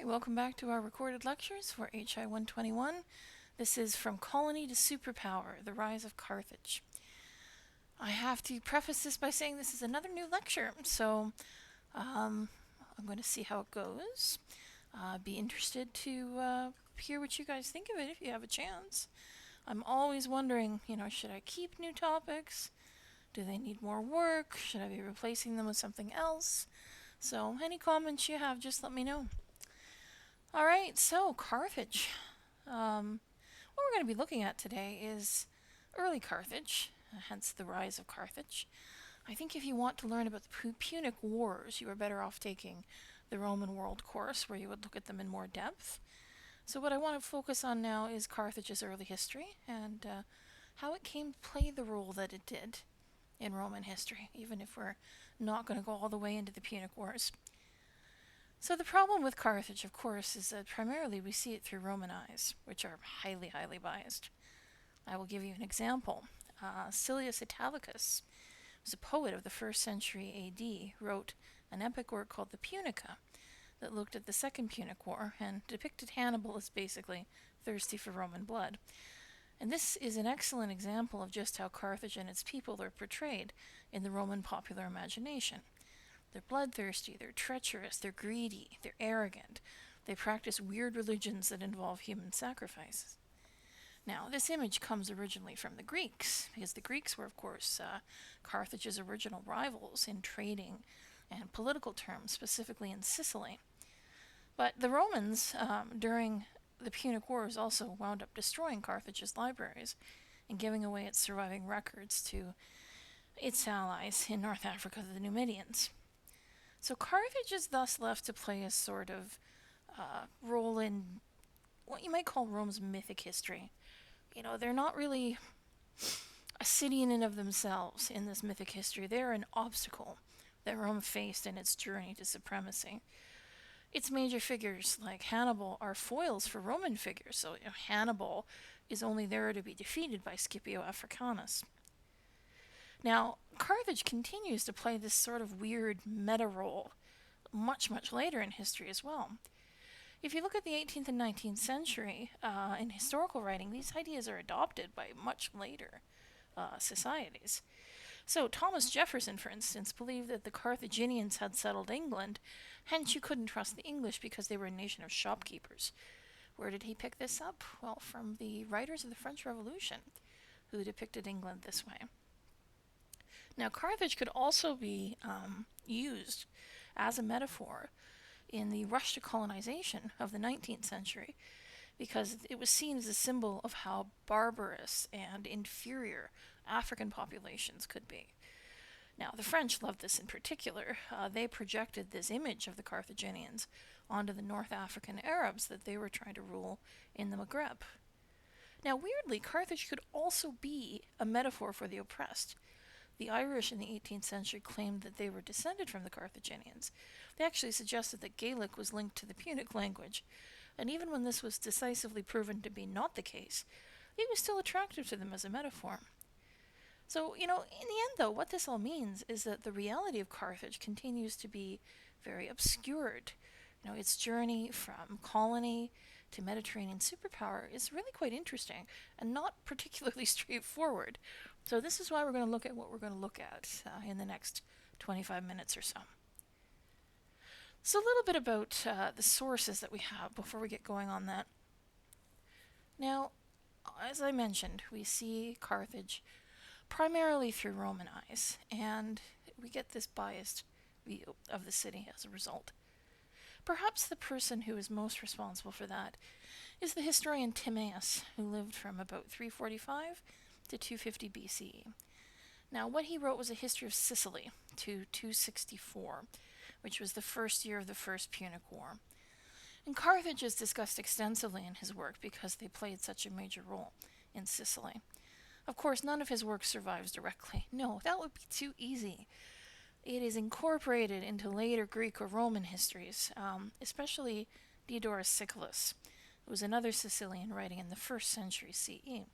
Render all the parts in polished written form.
Alright, welcome back to our recorded lectures for HI 121. This is From Colony to Superpower, The Rise of Carthage. I have to preface this by saying this is another new lecture, so I'm going to see how it goes. Be interested to hear what you guys think of it if you have a chance. I'm always wondering, should I keep new topics? Do they need more work? Should I be replacing them with something else? So any comments you have, just let me know. Alright, so Carthage. What we're going to be looking at today is early Carthage, hence the rise of Carthage. I think if you want to learn about the Punic Wars, you are better off taking the Roman World course, where you would look at them in more depth. So what I want to focus on now is Carthage's early history, and how it came to play the role that it did in Roman history, even if we're not going to go all the way into the Punic Wars. So the problem with Carthage, of course, is that primarily we see it through Roman eyes, which are highly, highly biased. I will give you an example. Silius Italicus was a poet of the 1st century AD, wrote an epic work called the Punica that looked at the Second Punic War and depicted Hannibal as basically thirsty for Roman blood. And this is an excellent example of just how Carthage and its people are portrayed in the Roman popular imagination. They're bloodthirsty, they're treacherous, they're greedy, they're arrogant. They practice weird religions that involve human sacrifices. Now, this image comes originally from the Greeks, because the Greeks were, of course, Carthage's original rivals in trading and political terms, specifically in Sicily. But the Romans, during the Punic Wars, also wound up destroying Carthage's libraries and giving away its surviving records to its allies in North Africa, the Numidians. So Carthage is thus left to play a sort of role in what you might call Rome's mythic history. They're not really a city in and of themselves in this mythic history. They're an obstacle that Rome faced in its journey to supremacy. Its major figures, like Hannibal, are foils for Roman figures, so Hannibal is only there to be defeated by Scipio Africanus. Now, Carthage continues to play this sort of weird meta role much, much later in history as well. If you look at the 18th and 19th century, in historical writing, these ideas are adopted by much later societies. So Thomas Jefferson, for instance, believed that the Carthaginians had settled England, hence you couldn't trust the English because they were a nation of shopkeepers. Where did he pick this up? Well, from the writers of the French Revolution, who depicted England this way. Now, Carthage could also be used as a metaphor in the rush to colonization of the 19th century, because it was seen as a symbol of how barbarous and inferior African populations could be. Now, the French loved this in particular. They projected this image of the Carthaginians onto the North African Arabs that they were trying to rule in the Maghreb. Now, weirdly, Carthage could also be a metaphor for the oppressed. The Irish in the 18th century claimed that they were descended from the Carthaginians. They actually suggested that Gaelic was linked to the Punic language, and even when this was decisively proven to be not the case, it was still attractive to them as a metaphor. So, in the end, though, what this all means is that the reality of Carthage continues to be very obscured. Its journey from colony to Mediterranean superpower is really quite interesting and not particularly straightforward. So this is why we're going to look at what we're going to look at in the next 25 minutes or so. So a little bit about the sources that we have before we get going on that. Now, as I mentioned, we see Carthage primarily through Roman eyes, and we get this biased view of the city as a result. Perhaps the person who is most responsible for that is the historian Timaeus, who lived from about 345 to 250 BCE. Now, what he wrote was a history of Sicily to 264, which was the first year of the First Punic War. And Carthage is discussed extensively in his work because they played such a major role in Sicily. Of course, none of his work survives directly. No, that would be too easy. It is incorporated into later Greek or Roman histories, especially Diodorus Siculus, who was another Sicilian writing in the 1st century CE.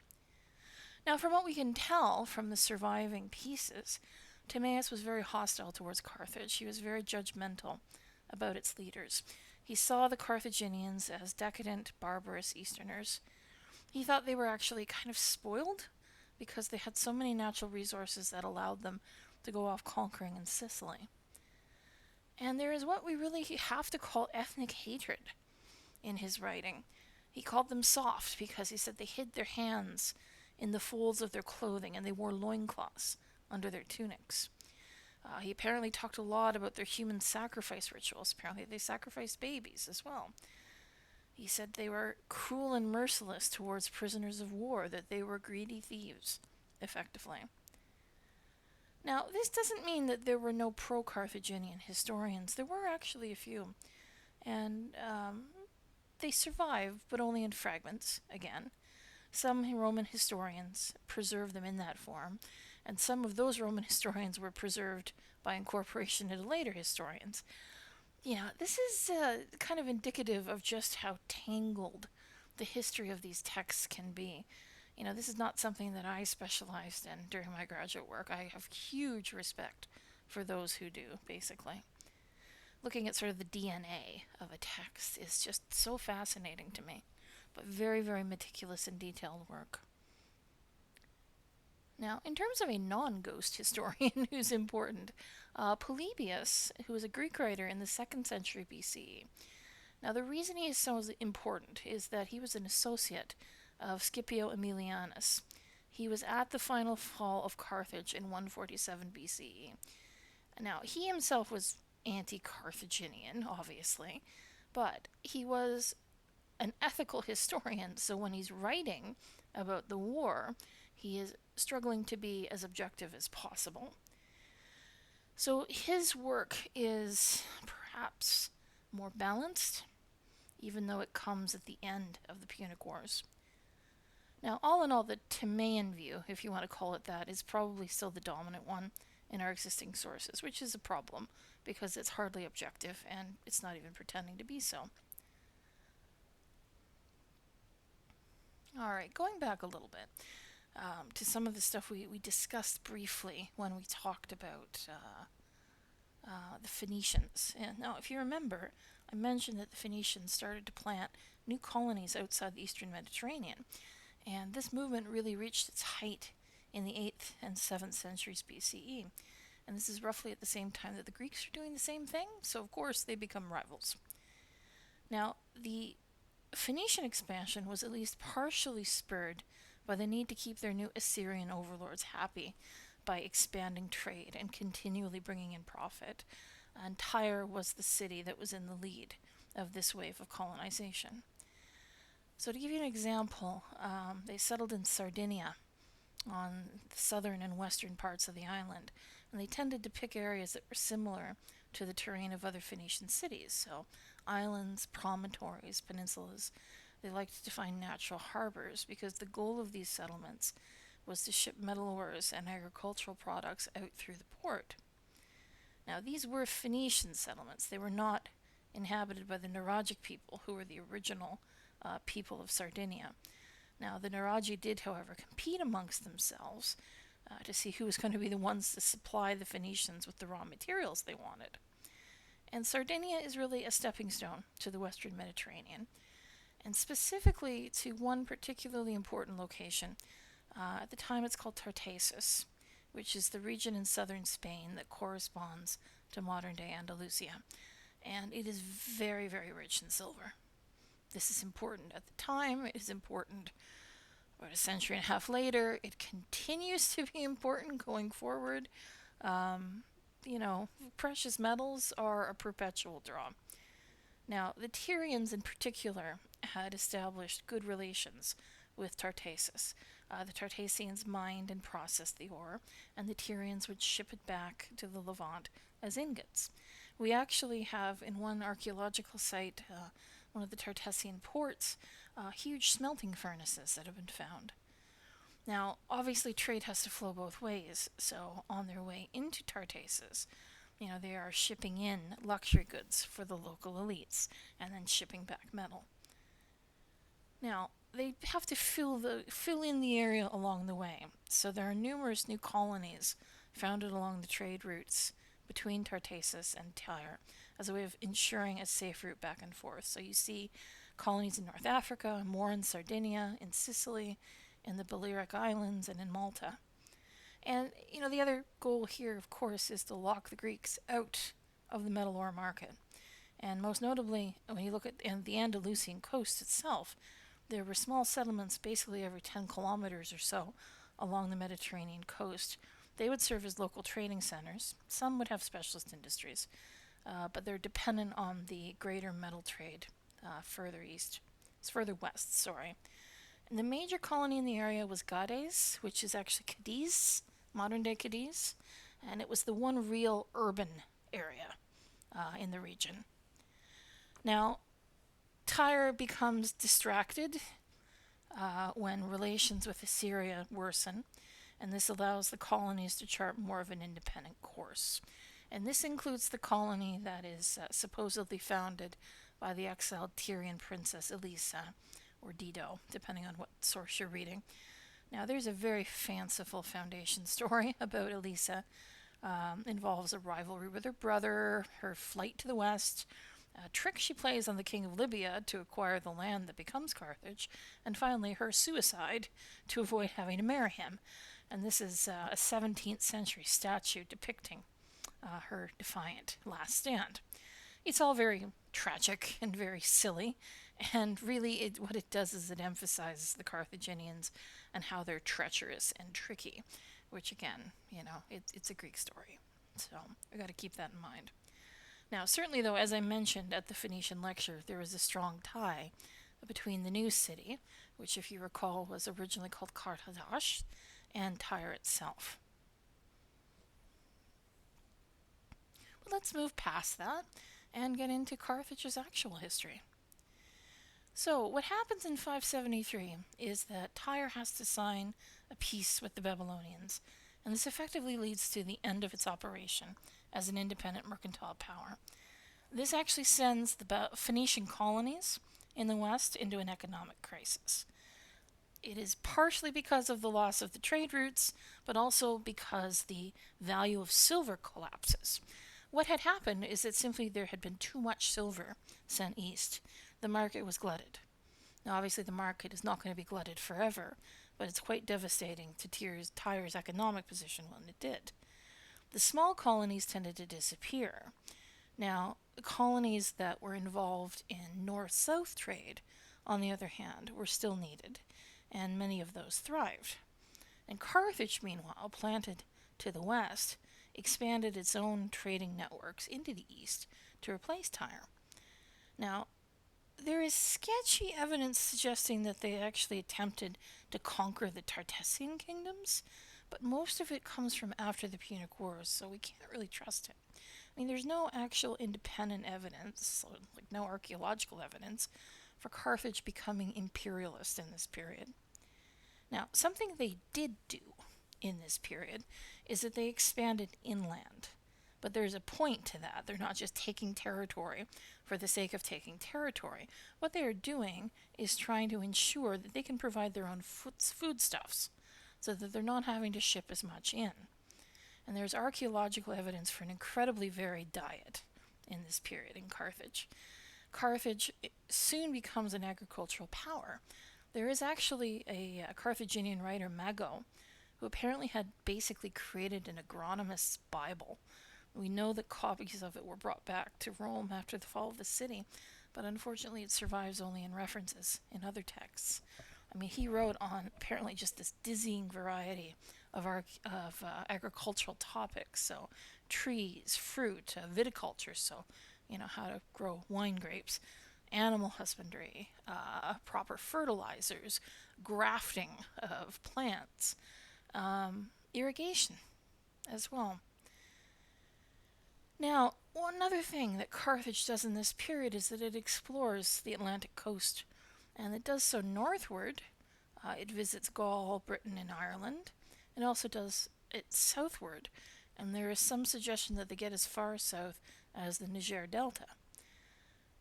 Now, from what we can tell from the surviving pieces, Timaeus was very hostile towards Carthage. He was very judgmental about its leaders. He saw the Carthaginians as decadent, barbarous Easterners. He thought they were actually kind of spoiled because they had so many natural resources that allowed them to go off conquering in Sicily. And there is what we really have to call ethnic hatred in his writing. He called them soft because he said they hid their hands in the folds of their clothing and they wore loincloths under their tunics. He apparently talked a lot about their human sacrifice rituals. Apparently, they sacrificed babies as well. He said they were cruel and merciless towards prisoners of war, that they were greedy thieves, effectively. Now, this doesn't mean that there were no pro-Carthaginian historians. There were actually a few. And they survive, but only in fragments, again. Some Roman historians preserve them in that form, and some of those Roman historians were preserved by incorporation into later historians. This is kind of indicative of just how tangled the history of these texts can be. This is not something that I specialized in during my graduate work. I have huge respect for those who do, basically. Looking at sort of the DNA of a text is just so fascinating to me, but very, very meticulous and detailed work. Now, in terms of a non-ghost historian who's important, Polybius, who was a Greek writer in the 2nd century BCE. Now, the reason he is so important is that he was an associate of Scipio Aemilianus. He was at the final fall of Carthage in 147 BCE. Now, he himself was anti-Carthaginian, obviously, but he was an ethical historian, so when he's writing about the war, he is struggling to be as objective as possible. So his work is perhaps more balanced, even though it comes at the end of the Punic Wars. Now, all in all, the Timaean view, if you want to call it that, is probably still the dominant one in our existing sources, which is a problem because it's hardly objective and it's not even pretending to be so. Alright, going back a little bit to some of the stuff we discussed briefly when we talked about the Phoenicians. And now, if you remember, I mentioned that the Phoenicians started to plant new colonies outside the eastern Mediterranean. And this movement really reached its height in the 8th and 7th centuries BCE. And this is roughly at the same time that the Greeks are doing the same thing, so of course they become rivals. Now, the Phoenician expansion was at least partially spurred by the need to keep their new Assyrian overlords happy by expanding trade and continually bringing in profit. And Tyre was the city that was in the lead of this wave of colonization. So to give you an example, they settled in Sardinia on the southern and western parts of the island, and they tended to pick areas that were similar to the terrain of other Phoenician cities, so islands, promontories, peninsulas. They liked to find natural harbors because the goal of these settlements was to ship metal ores and agricultural products out through the port. Now, these were Phoenician settlements. They were not inhabited by the Nuragic people, who were the original people of Sardinia. Now, the Nuragi did, however, compete amongst themselves to see who was going to be the ones to supply the Phoenicians with the raw materials they wanted. And Sardinia is really a stepping stone to the Western Mediterranean, and specifically to one particularly important location. At the time it's called Tartessus, which is the region in southern Spain that corresponds to modern-day Andalusia. And it is very, very rich in silver. This is important at the time. It is important about a century and a half later. It continues to be important going forward. Precious metals are a perpetual draw. Now, the Tyrians in particular had established good relations with Tartessus. The Tartessians mined and processed the ore, and the Tyrians would ship it back to the Levant as ingots. We actually have in one archaeological site, one of the Tartessian ports, huge smelting furnaces that have been found. Now, obviously trade has to flow both ways, so on their way into Tartessus, they are shipping in luxury goods for the local elites and then shipping back metal. Now, they have to fill in the area along the way, so there are numerous new colonies founded along the trade routes between Tartessus and Tyre, as a way of ensuring a safe route back and forth. So you see colonies in North Africa, more in Sardinia, in Sicily, in the Balearic Islands, and in Malta. And, the other goal here, of course, is to lock the Greeks out of the metal ore market. And most notably, when you look at the Andalusian coast itself, there were small settlements basically every 10 kilometers or so along the Mediterranean coast. They would serve as local trading centers. Some would have specialist industries, but they're dependent on the greater metal trade further west, sorry. And the major colony in the area was Gades, which is actually Cadiz, modern-day Cadiz, and it was the one real urban area in the region. Now, Tyre becomes distracted when relations with Assyria worsen, and this allows the colonies to chart more of an independent course. And this includes the colony that is supposedly founded by the exiled Tyrian princess Elisa, or Dido, depending on what source you're reading. Now, there's a very fanciful foundation story about Elisa. Involves a rivalry with her brother, her flight to the west, a trick she plays on the king of Libya to acquire the land that becomes Carthage, and finally her suicide to avoid having to marry him. And this is a 17th century statue depicting her defiant last stand. It's all very tragic and very silly, and really what it does is it emphasizes the Carthaginians and how they're treacherous and tricky, which again, it's a Greek story. So we got to keep that in mind. Now, certainly though, as I mentioned at the Phoenician lecture, there was a strong tie between the new city, which if you recall was originally called Carthage, and Tyre itself. But let's move past that and get into Carthage's actual history. So what happens in 573 is that Tyre has to sign a peace with the Babylonians, and this effectively leads to the end of its operation as an independent mercantile power. This actually sends the Phoenician colonies in the west into an economic crisis. It is partially because of the loss of the trade routes, but also because the value of silver collapses. What had happened is that simply there had been too much silver sent east. The market was glutted. Now, obviously, the market is not going to be glutted forever, but it's quite devastating to Tyre's economic position when it did. The small colonies tended to disappear. Now, the colonies that were involved in north-south trade, on the other hand, were still needed, and many of those thrived. And Carthage, meanwhile, planted to the west, expanded its own trading networks into the east to replace Tyre. Now, there is sketchy evidence suggesting that they actually attempted to conquer the Tartessian kingdoms, but most of it comes from after the Punic Wars, so we can't really trust it. I mean, there's no actual independent evidence, like no archaeological evidence, for Carthage becoming imperialist in this period. Now, something they did do in this period is that they expanded inland. But there's a point to that. They're not just taking territory for the sake of taking territory. What they are doing is trying to ensure that they can provide their own foodstuffs so that they're not having to ship as much in. And there's archaeological evidence for an incredibly varied diet in this period in Carthage. Carthage soon becomes an agricultural power. There is actually a Carthaginian writer, Mago, who apparently had basically created an agronomist's Bible. We know that copies of it were brought back to Rome after the fall of the city, but unfortunately it survives only in references in other texts. I mean, he wrote on apparently just this dizzying variety of agricultural topics, so trees, fruit, viticulture, so how to grow wine grapes, animal husbandry, proper fertilizers, grafting of plants, irrigation as well. Now, one other thing that Carthage does in this period is that it explores the Atlantic coast, and it does so northward. It visits Gaul, Britain, and Ireland. It also does it southward, and there is some suggestion that they get as far south as the Niger Delta.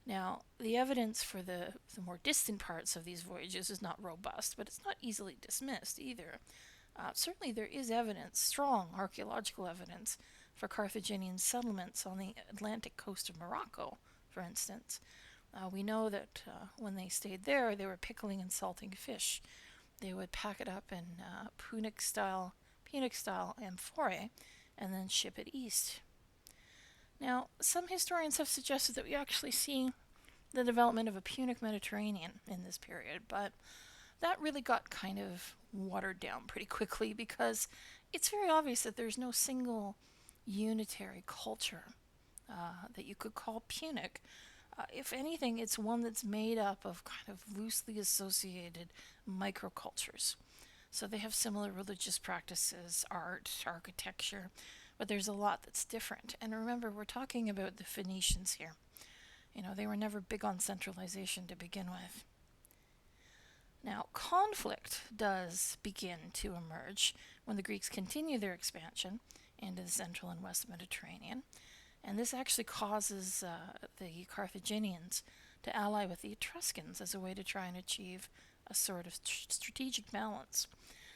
Now, the evidence for the more distant parts of these voyages is not robust, but it's not easily dismissed either. Certainly there is evidence, strong archaeological evidence, for Carthaginian settlements on the Atlantic coast of Morocco, for instance. We know that when they stayed there, they were pickling and salting fish. They would pack it up in Punic-style amphorae and then ship it east. Now, some historians have suggested that we actually see the development of a Punic Mediterranean in this period, but that really got kind of watered down pretty quickly because it's very obvious that there's no single unitary culture that you could call Punic. If anything, it's one that's made up of kind of loosely associated microcultures. So they have similar religious practices, art, architecture, but there's a lot that's different. And remember, we're talking about the Phoenicians here. They were never big on centralization to begin with. Now, conflict does begin to emerge when the Greeks continue their expansion into the central and west Mediterranean. And this actually causes the Carthaginians to ally with the Etruscans as a way to try and achieve a sort of strategic balance.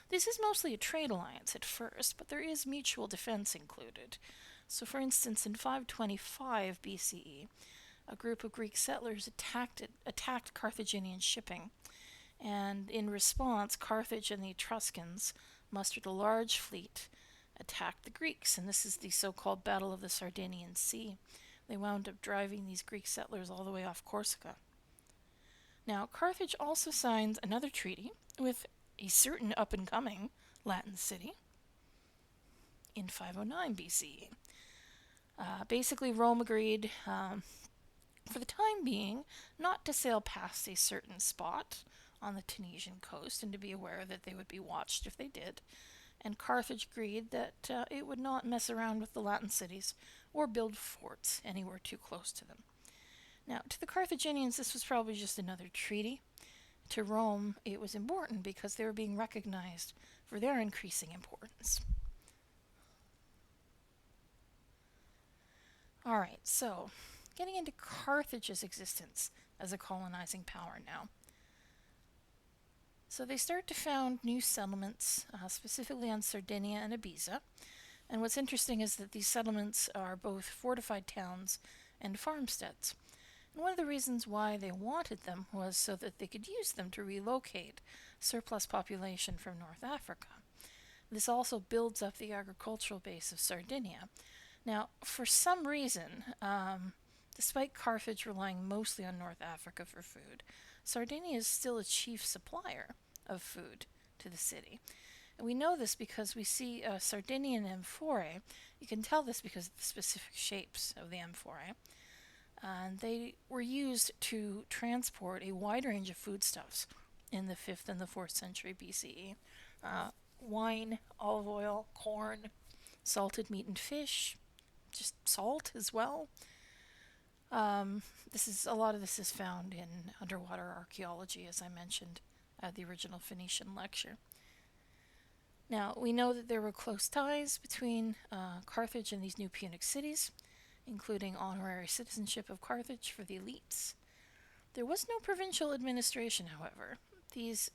This is mostly a trade alliance at first, but there is mutual defense included. So, for instance, in 525 BCE, a group of Greek settlers attacked Carthaginian shipping, and in response, Carthage and the Etruscans mustered a large fleet, attacked the Greeks, and this is the so-called Battle of the Sardinian Sea. They wound up driving these Greek settlers all the way off Corsica. Now, Carthage also signs another treaty with a certain up-and-coming Latin city in 509 BCE. Basically, Rome agreed, for the time being, not to sail past a certain spot on the Tunisian coast and to be aware that they would be watched if they did. And Carthage agreed that it would not mess around with the Latin cities or build forts anywhere too close to them. Now, to the Carthaginians, this was probably just another treaty. To Rome, it was important because they were being recognized for their increasing importance. All right, so getting into Carthage's existence as a colonizing power now. So they start to found new settlements, specifically on Sardinia and Ibiza. And what's interesting is that these settlements are both fortified towns and farmsteads. And one of the reasons why they wanted them was so that they could use them to relocate surplus population from North Africa. This also builds up the agricultural base of Sardinia. Now, for some reason, despite Carthage relying mostly on North Africa for food, Sardinia is still a chief supplier of food to the city. And we know this because we see Sardinian amphorae. You can tell this because of the specific shapes of the amphorae. And they were used to transport a wide range of foodstuffs in the 5th and the 4th century BCE. Wine, olive oil, corn, salted meat and fish, just salt as well. A lot of this is found in underwater archaeology, as I mentioned at the original Phoenician lecture. Now, we know that there were close ties between Carthage and these new Punic cities, including honorary citizenship of Carthage for the elites. There was no provincial administration, however. These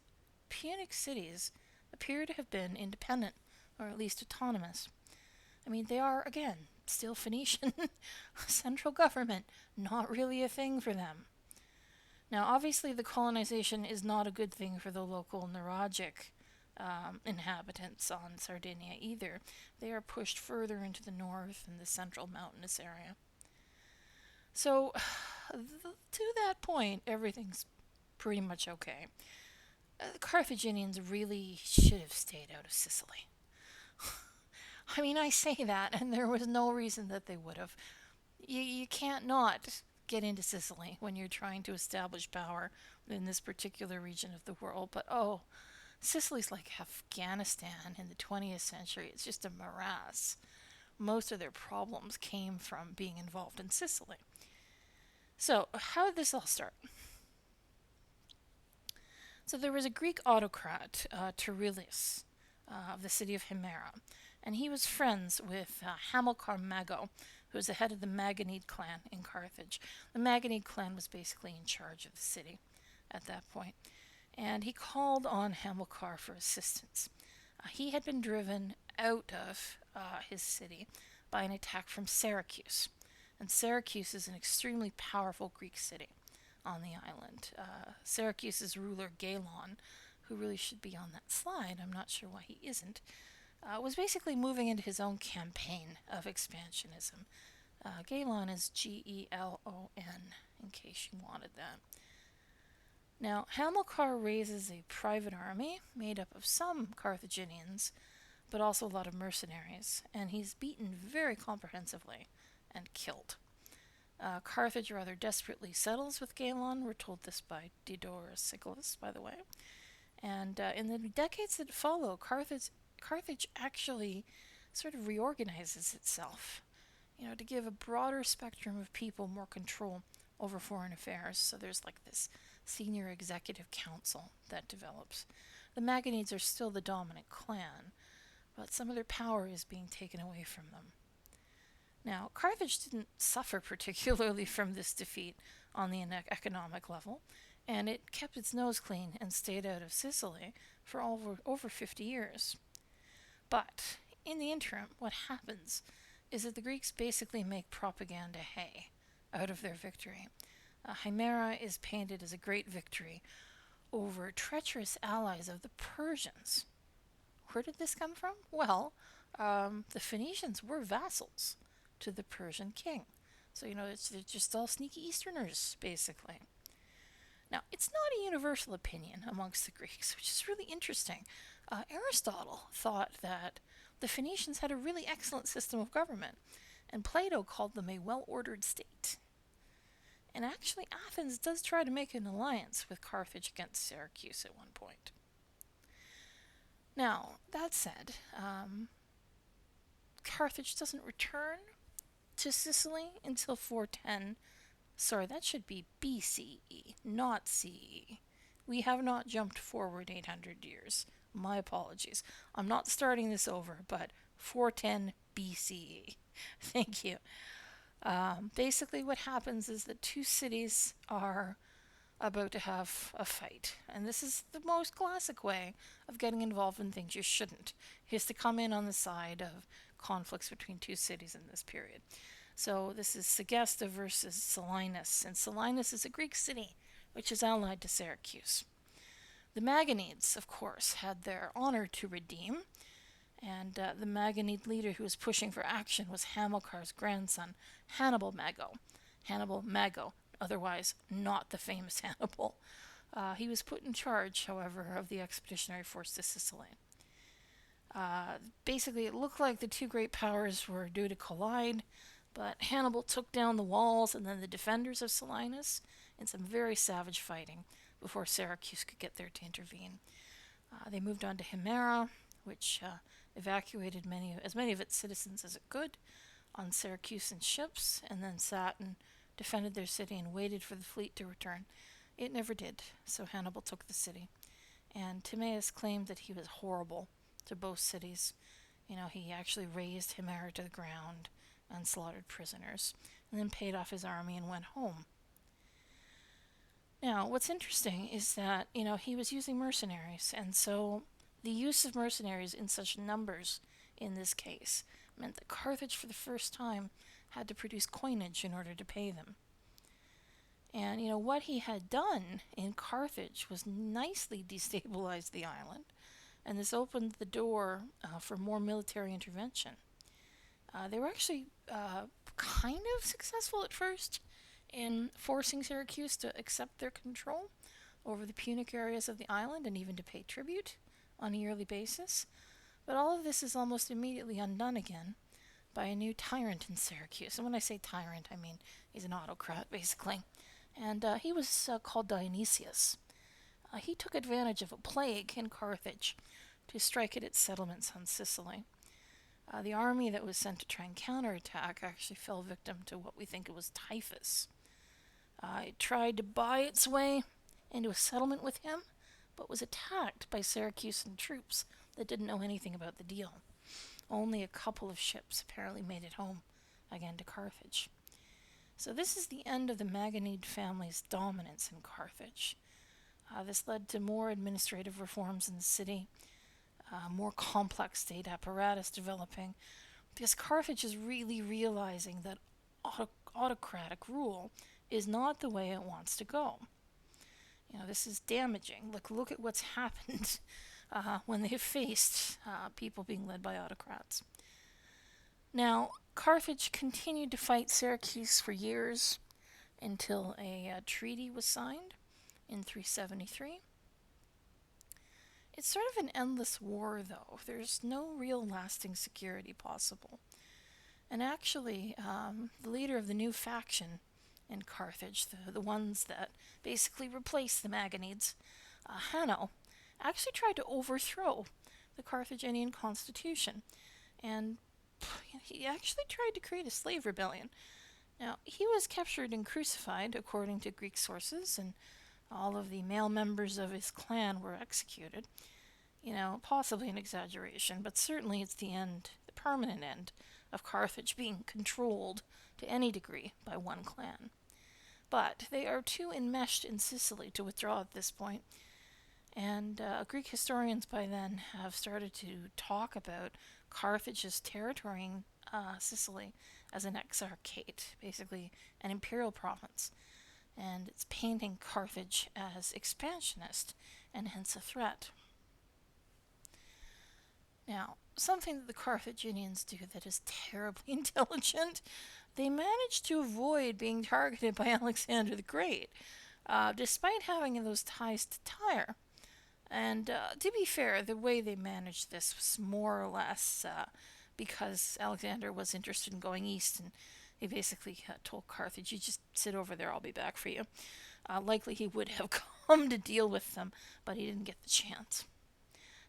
Punic cities appear to have been independent, or at least autonomous. I mean, they are, again, still Phoenician. Central government, not really a thing for them. Now, obviously, the colonization is not a good thing for the local neurogic inhabitants on Sardinia either. They are pushed further into the north and the central mountainous area. So, to that point, everything's pretty much okay. The Carthaginians really should have stayed out of Sicily. I mean, I say that, and there was no reason that they would have. You can't not get into Sicily when you're trying to establish power in this particular region of the world. But Sicily's like Afghanistan in the 20th century. It's just a morass. Most of their problems came from being involved in Sicily. So, how did this all start? So there was a Greek autocrat, Tyrillius, of the city of Himera, and he was friends with Hamilcar Mago, who was the head of the Maganid clan in Carthage. The Maganid clan was basically in charge of the city at that point, and he called on Hamilcar for assistance. He had been driven out of his city by an attack from Syracuse. And Syracuse is an extremely powerful Greek city on the island. Syracuse's ruler, Galon, who really should be on that slide, I'm not sure why he isn't, was basically moving into his own campaign of expansionism. Galon is Gelon, in case you wanted that. Now, Hamilcar raises a private army made up of some Carthaginians, but also a lot of mercenaries, and he's beaten very comprehensively and killed. Carthage rather desperately settles with Galon. We're told this by Diodorus Siculus, by the way. And in the decades that follow, Carthage actually sort of reorganizes itself, to give a broader spectrum of people more control over foreign affairs. So there's like this senior executive council that develops. The Magonides are still the dominant clan, but some of their power is being taken away from them. Now, Carthage didn't suffer particularly from this defeat on the economic level, and it kept its nose clean and stayed out of Sicily for over 50 years. But in the interim, what happens is that the Greeks basically make propaganda hay out of their victory. Himera is painted as a great victory over treacherous allies of the Persians. Where did this come from? Well, the Phoenicians were vassals to the Persian king. So, they're just all sneaky Easterners, basically. Now, it's not a universal opinion amongst the Greeks, which is really interesting. Aristotle thought that the Phoenicians had a really excellent system of government, and Plato called them a well-ordered state. And actually, Athens does try to make an alliance with Carthage against Syracuse at one point. Now, that said, Carthage doesn't return to Sicily until 410. Sorry, that should be BCE, not CE. We have not jumped forward 800 years. My apologies. I'm not starting this over, but 410 BCE. Thank you. Basically, what happens is that two cities are about to have a fight. And this is the most classic way of getting involved in things you shouldn't, is to come in on the side of conflicts between two cities in this period. So this is Segesta versus Selinus, and Selinus is a Greek city which is allied to Syracuse. The Magonides, of course, had their honor to redeem, and the Magonid leader who was pushing for action was Hamilcar's grandson, Hannibal Mago, otherwise not the famous Hannibal. He was put in charge, however, of the expeditionary force to Sicily. Basically, it looked like the two great powers were due to collide, but Hannibal took down the walls and then the defenders of Selinus in some very savage fighting before Syracuse could get there to intervene. They moved on to Himera, which evacuated as many of its citizens as it could on Syracusan ships, and then sat and defended their city and waited for the fleet to return. It never did, so Hannibal took the city. And Timaeus claimed that he was horrible to both cities. He actually razed Himera to the ground and slaughtered prisoners, and then paid off his army and went home. Now, what's interesting is that, he was using mercenaries, and so the use of mercenaries in such numbers in this case meant that Carthage for the first time had to produce coinage in order to pay them. And, what he had done in Carthage was nicely destabilize the island, and this opened the door for more military intervention. They were actually kind of successful at first in forcing Syracuse to accept their control over the Punic areas of the island and even to pay tribute on a yearly basis. But all of this is almost immediately undone again by a new tyrant in Syracuse. And when I say tyrant, I mean he's an autocrat, basically. And he was called Dionysius. He took advantage of a plague in Carthage to strike at its settlements on Sicily. The army that was sent to try and counterattack actually fell victim to what we think it was typhus. It tried to buy its way into a settlement with him, but was attacked by Syracusan troops that didn't know anything about the deal. Only a couple of ships apparently made it home again to Carthage. So this is the end of the Magonid family's dominance in Carthage. This led to more administrative reforms in the city, more complex state apparatus developing, because Carthage is really realizing that autocratic rule is not the way it wants to go. This is damaging. Look at what's happened when they've faced people being led by autocrats. Now, Carthage continued to fight Syracuse for years until a treaty was signed in 373. It's sort of an endless war, though. There's no real lasting security possible. And actually, the leader of the new faction in Carthage, the ones that basically replaced the Maganides, Hanno, actually tried to overthrow the Carthaginian constitution. And he actually tried to create a slave rebellion. Now, he was captured and crucified, according to Greek sources, and all of the male members of his clan were executed. Possibly an exaggeration, but certainly it's the end, the permanent end, of Carthage being controlled to any degree by one clan. But they are too enmeshed in Sicily to withdraw at this point, and Greek historians by then have started to talk about Carthage's territory in Sicily as an exarchate, basically an imperial province, and it's painting Carthage as expansionist and hence a threat. Now, something that the Carthaginians do that is terribly intelligent, they managed to avoid being targeted by Alexander the Great, despite having those ties to Tyre. And to be fair, the way they managed this was more or less because Alexander was interested in going east, and he basically told Carthage, "You just sit over there, I'll be back for you." Likely he would have come to deal with them, but he didn't get the chance.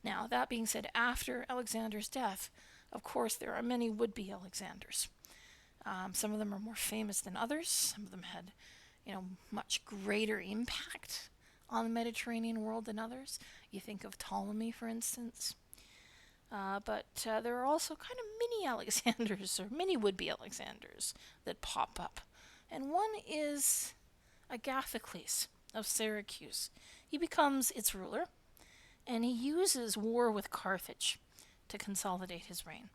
Now, that being said, after Alexander's death, of course, there are many would-be Alexanders. Some of them are more famous than others. Some of them had, much greater impact on the Mediterranean world than others. You think of Ptolemy, for instance. But there are also kind of mini Alexanders, or mini would-be Alexanders, that pop up. And one is Agathocles of Syracuse. He becomes its ruler, and he uses war with Carthage to consolidate his reign.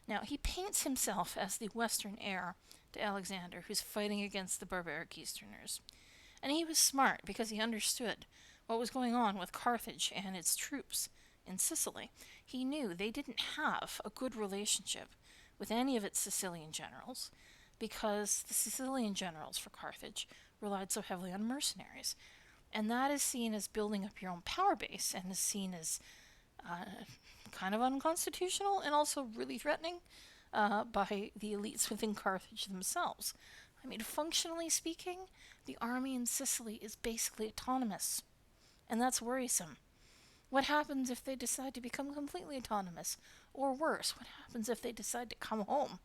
Now, he paints himself as the western heir to Alexander, who's fighting against the barbaric Easterners. And he was smart because he understood what was going on with Carthage and its troops in Sicily. He knew they didn't have a good relationship with any of its Sicilian generals because the Sicilian generals for Carthage relied so heavily on mercenaries. And that is seen as building up your own power base and is seen as kind of unconstitutional and also really threatening by the elites within Carthage themselves. I mean, functionally speaking, the army in Sicily is basically autonomous, and that's worrisome. What happens if they decide to become completely autonomous? Or worse, what happens if they decide to come home?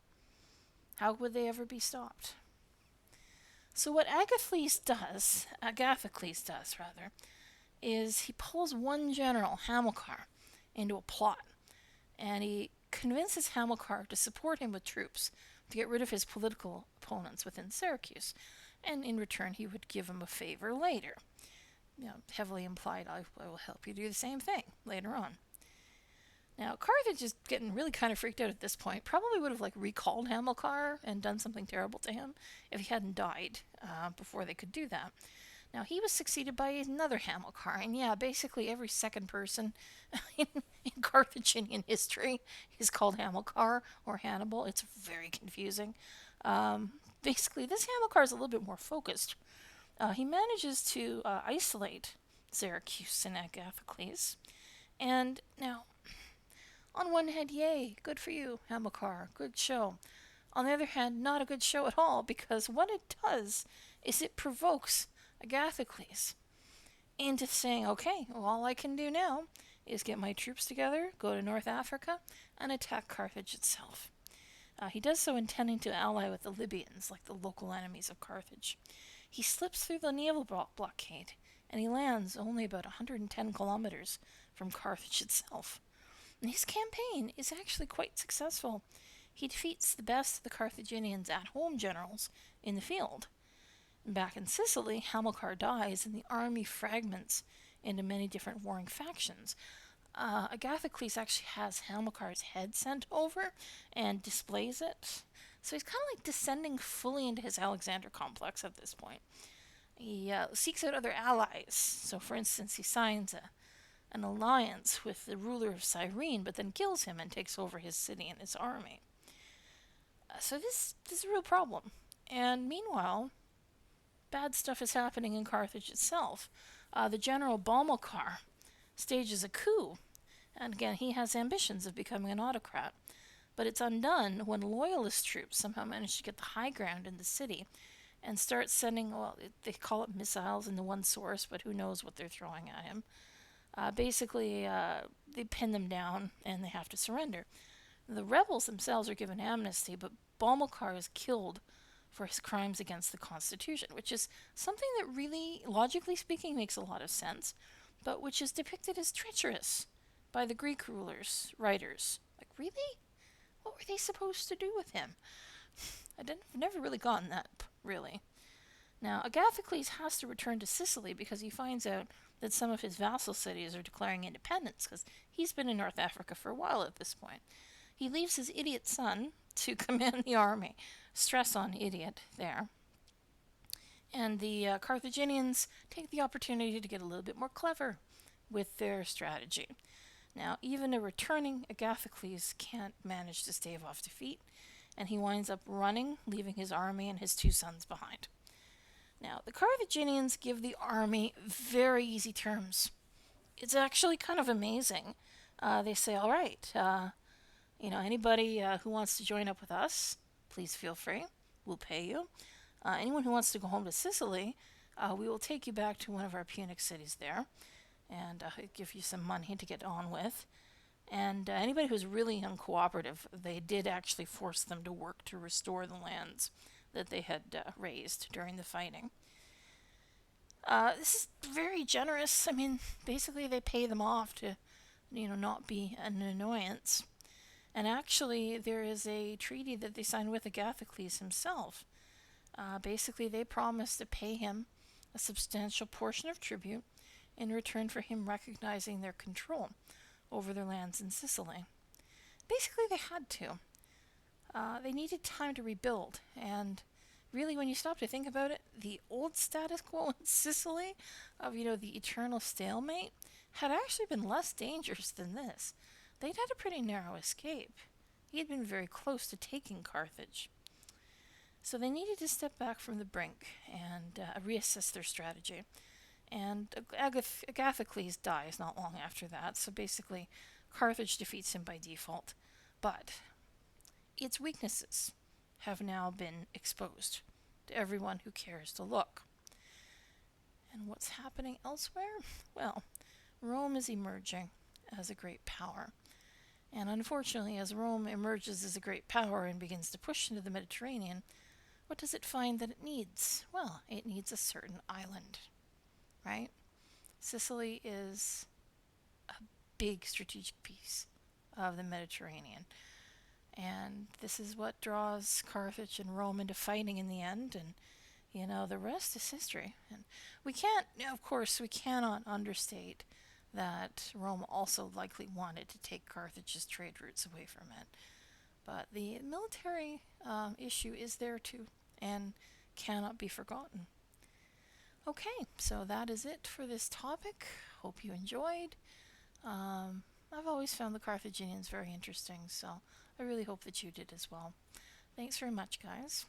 How would they ever be stopped? So what Agathocles does, is he pulls one general, Hamilcar, into a plot, and he convinces Hamilcar to support him with troops to get rid of his political opponents within Syracuse, and in return he would give him a favor later. Heavily implied, I will help you do the same thing later on. Now, Carthage is getting really kind of freaked out at this point. Probably would have recalled Hamilcar and done something terrible to him if he hadn't died before they could do that. Now, he was succeeded by another Hamilcar, and basically every second person in Carthaginian history is called Hamilcar or Hannibal. It's very confusing. Basically, this Hamilcar is a little bit more focused. He manages to isolate Syracuse and Agathocles, and now, on one hand, yay, good for you, Hamilcar, good show. On the other hand, not a good show at all, because what it does is it provokes Agathocles into saying, okay, well, all I can do now is get my troops together, go to North Africa, and attack Carthage itself. He does so intending to ally with the Libyans, like the local enemies of Carthage. He slips through the naval blockade, and he lands only about 110 kilometers from Carthage itself. And his campaign is actually quite successful. He defeats the best of the Carthaginians at-home generals in the field. And back in Sicily, Hamilcar dies and the army fragments into many different warring factions. Agathocles actually has Hamilcar's head sent over and displays it. So he's kind of like descending fully into his Alexander complex at this point. He seeks out other allies. So, for instance, he signs an alliance with the ruler of Cyrene, but then kills him and takes over his city and his army. So this is a real problem. And meanwhile, bad stuff is happening in Carthage itself. The general Bomilcar stages a coup, and again, he has ambitions of becoming an autocrat. But it's undone when loyalist troops somehow manage to get the high ground in the city and start sending, well, they call it missiles in the one source, but who knows what they're throwing at him. Basically, they pin them down and they have to surrender. The rebels themselves are given amnesty, but Bomilcar is killed for his crimes against the Constitution, which is something that really, logically speaking, makes a lot of sense, but which is depicted as treacherous by the Greek writers. Like, really? What were they supposed to do with him? I've never really gotten that, really. Now, Agathocles has to return to Sicily because he finds out that some of his vassal cities are declaring independence, because he's been in North Africa for a while at this point. He leaves his idiot son to command the army. Stress on idiot there. And the Carthaginians take the opportunity to get a little bit more clever with their strategy. Now, even a returning Agathocles can't manage to stave off defeat, and he winds up running, leaving his army and his two sons behind. Now, the Carthaginians give the army very easy terms. It's actually kind of amazing. They say, all right, anybody who wants to join up with us, please feel free. We'll pay you. Anyone who wants to go home to Sicily, we will take you back to one of our Punic cities there and give you some money to get on with. And anybody who's really uncooperative, they did actually force them to work to restore the lands that they had raised during the fighting. This is very generous. I mean, basically they pay them off to, not be an annoyance. And actually, there is a treaty that they signed with Agathocles himself. Basically, they promised to pay him a substantial portion of tribute in return for him recognizing their control over their lands in Sicily. Basically, they had to. They needed time to rebuild, and really, when you stop to think about it, the old status quo in Sicily of, the eternal stalemate had actually been less dangerous than this. They'd had a pretty narrow escape. He had been very close to taking Carthage. So they needed to step back from the brink and reassess their strategy. And Agathocles dies not long after that, so basically Carthage defeats him by default. But its weaknesses have now been exposed to everyone who cares to look. And what's happening elsewhere? Well, Rome is emerging as a great power. And unfortunately, as Rome emerges as a great power and begins to push into the Mediterranean, what does it find that it needs? Well, it needs a certain island, right? Sicily is a big strategic piece of the Mediterranean. And this is what draws Carthage and Rome into fighting in the end. And, the rest is history. And we cannot understate that Rome also likely wanted to take Carthage's trade routes away from it. But the military issue is there too, and cannot be forgotten. Okay, so that is it for this topic. Hope you enjoyed. I've always found the Carthaginians very interesting, so I really hope that you did as well. Thanks very much, guys.